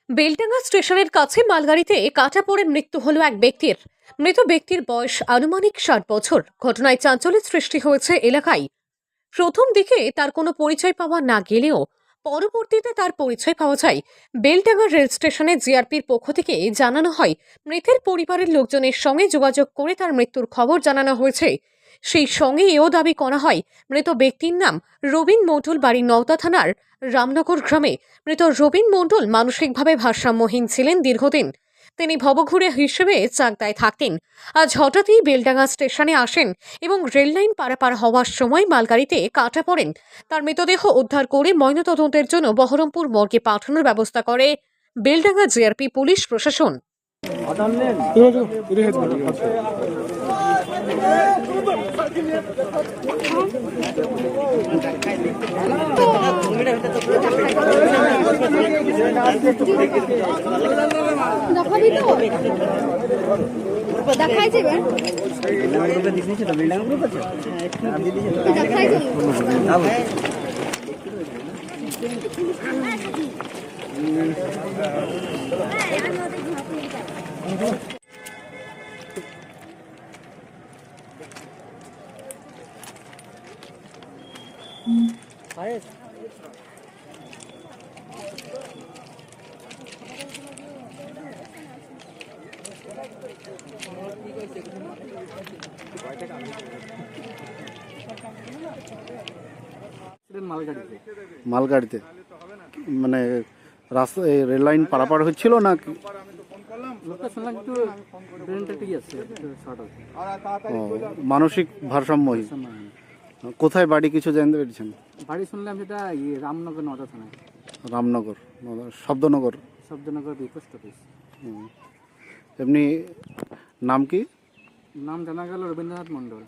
বেলডাঙ্গা স্টেশনের কাছে মালগাড়িতে কাটা পড়ে মৃত্যু হলো এক ব্যক্তির। মৃত ব্যক্তির বয়স আনুমানিক 60 বছর। ঘটনায় চাঞ্চল্যের সৃষ্টি হয়েছে এলাকায়। প্রথম দিকে তার কোনো পরিচয় পাওয়া না গেলেও পরবর্তীতে তার পরিচয় পাওয়া যায়। বেলডাঙ্গা রেল স্টেশনে জিআরপির পক্ষ থেকে জানানো হয়, মৃতের পরিবারের লোকজনের সঙ্গে যোগাযোগ করে তার মৃত্যুর খবর জানানো হয়েছে। সেই সঙ্গে এও দাবি করা হয়, মৃত ব্যক্তির নাম রবীন মণ্ডল, বাড়ি নওদা থানার রামনগর গ্রামে। মৃত রবীন মণ্ডল মানসিকভাবে ভারসাম্যহীন ছিলেন দীর্ঘদিন। তিনি ভবঘুরে হিসেবে চাকদায় থাকতেন। আজ হঠাৎই বেলডাঙ্গা স্টেশনে আসেন এবং রেললাইন পারাপার হওয়ার সময় মালগাড়িতে কাটা পড়েন। তার মৃতদেহ উদ্ধার করে ময়নাতদন্তের জন্য বহরমপুর মর্গে পাঠানোর ব্যবস্থা করে বেলডাঙ্গা জিআরপি পুলিশ প্রশাসন। মালগাড়িতে মানে রাস্তা রেল লাইন পারাপার হচ্ছিল না কি? মানসিক ভারসাম্যহীন। কোথায় বাড়ি কিছু জানতে পেরেছেন? বাড়ি শুনলাম সেটা রামনগর নওদা থানায়। Ramnagar, Shabdanagar post office. এমনি নাম কি? নাম জানা গেল রবীন্দ্রনাথ মণ্ডল,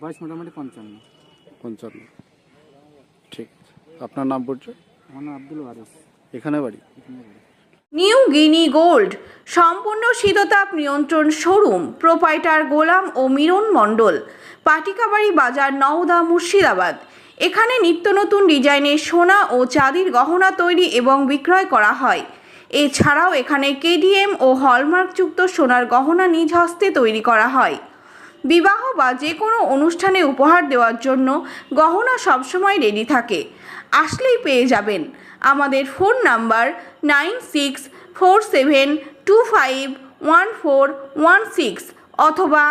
বয়স মোটামুটি 55। ঠিক আছে, আপনার নাম পরিচয়? আমার নাম আব্দুল ওয়ারিস। এখানে বাড়ি? নিউ গিনি গোল্ড সম্পূর্ণ শীততাপ নিয়ন্ত্রণ শোরুম, প্রোপাইটার গোলাম ও মিরন মণ্ডল, পাটিকাবাড়ি বাজার, নওদা, মুর্শিদাবাদ। এখানে নিত্য নতুন ডিজাইনের সোনা ও চাঁদির গহনা তৈরি এবং বিক্রয় করা হয়। এছাড়াও এখানে কেডিএম ও হলমার্কযুক্ত সোনার গহনা নিজ হস্তে তৈরি করা হয়। বিবাহ বা যে কোনো অনুষ্ঠানে উপহার দেওয়ার জন্য গহনা সবসময় রেডি থাকে, আসলেই পেয়ে যাবেন। আমাদের ফোন নাম্বার 9647251416 অথবা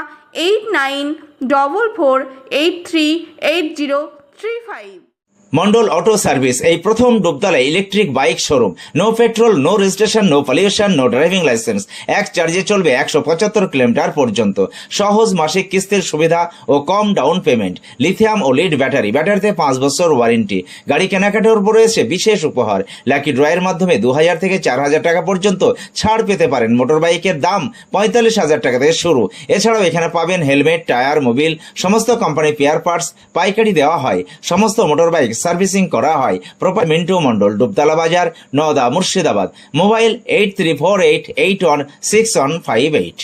8944838035। মন্ডল অটো সার্ভিস এই প্রথম Dubtala electric bike showroom. No petrol, no registration, no pollution, no driving licence. এক চার্জে চলবে 175 কিলোমিটার পর্যন্ত। সহজ মাসিক কিস্তির সুবিধা ও কম ডাউন পেমেন্ট। লিথিয়াম ও লিড ব্যাটারিতে 5 বছর ওয়ারেন্টি। গাড়ি কেনাকাটার উপর রয়েছে বিশেষ উপহার। লাকি ড্রয়ের মাধ্যমে 2000 থেকে 4000 টাকা পর্যন্ত ছাড় পেতে পারেন। মোটর বাইকের দাম 45,000 টাকা থেকে শুরু। এছাড়াও এখানে পাবেন হেলমেট, টায়ার, মোবিল, সমস্ত কোম্পানি পেয়ার পার্টস পাইকারি দেওয়া হয়। সমস্ত মোটর বাইক সার্ভিসিং করা হয়। প্রপার মিন্টু মন্ডল, ডুবতলা বাজার, নওদা, মুর্শিদাবাদ। মোবাইল 8348816158।